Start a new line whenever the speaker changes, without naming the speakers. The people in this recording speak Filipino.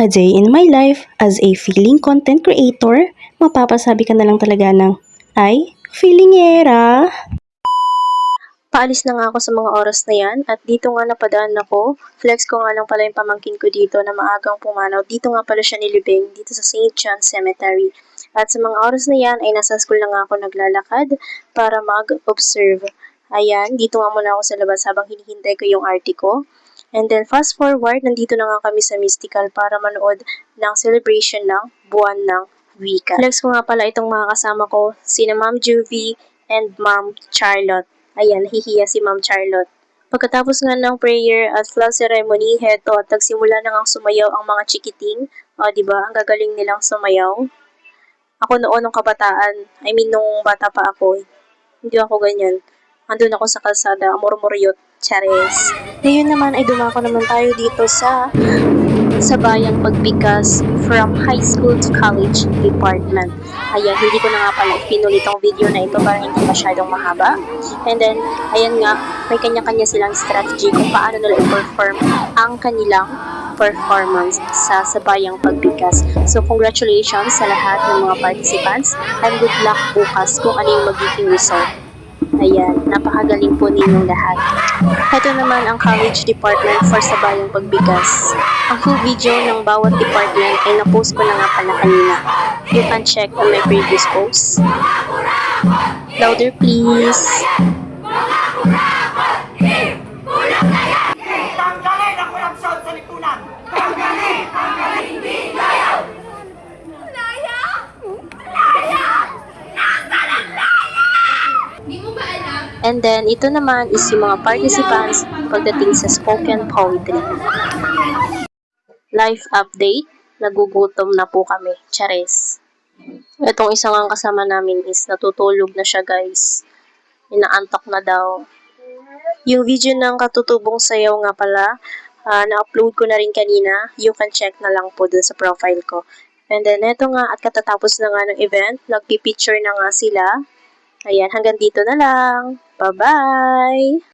A day in my life as a feeling content creator, mapapasabi ka na lang talaga ng, ay, feelingera.
Paalis na nga ako sa mga oras na yan at dito nga napadaan ako. Flex ko nga lang pala yung pamangkin ko dito na maagang pumanaw. Dito nga pala siya nilibing dito sa St. John Cemetery. At sa mga oras na yan ay nasa school na nga ako naglalakad para mag-observe. Ayan, dito nga muna ako sa labas habang hinihintay ko yung RT ko. And then fast forward, nandito na nga kami sa Mystical para manood ng celebration ng buwan ng wika. Flex ko nga pala itong mga kasama ko, sina Ma'am Juvie and Ma'am Charlotte. Ayan, nahihiya si Ma'am Charlotte. Pagkatapos nga ng prayer at flag ceremony, heto at nagsimula na nga sumayaw ang mga chikiting. O, diba? Ang gagaling nilang sumayaw. Ako noon nung kabataan, nung bata pa ako, hindi ako ganyan. Andun ako sa kalsada, murmuryot, chares. Ngayon naman ay dumako naman tayo dito sa bayang pagbigkas from high school to college department. Ayan, hindi ko na nga pala ipinulit ang video na ito para hindi masyadong mahaba. And then, ayan nga, may kanya-kanya silang strategy kung paano nila i-perform ang kanilang performance sa sabayang pagbigkas. So, congratulations sa lahat ng mga participants and good luck bukas kung ano yung magiging result. Ayan, napakagaling po ninyong lahat. Ito naman ang college department for sabayang pagbigas. Ang full video ng bawat department ay na-post ko na nga pala kanina. You can check on my previous posts. Louder please.
Tanggalin ang korupsyon sa lipunan! Tanggalin! Tanggalin! Hindi layaw! Laya! Laya! Nasaan ang laya? Hindi mo ba alam?
And then, ito naman is yung mga participants pagdating sa spoken poetry. Life update. Nagugutom na po kami. Chares. Itong isang ang kasama namin is natutulog na siya, guys. Inaantok na daw. Yung video ng katutubong sayaw nga pala, na-upload ko na rin kanina. You can check na lang po dun sa profile ko. And then, eto nga, at katatapos na nga ng event, nagpipicture na nga sila. Ayan, hanggang dito na lang. Bye-bye!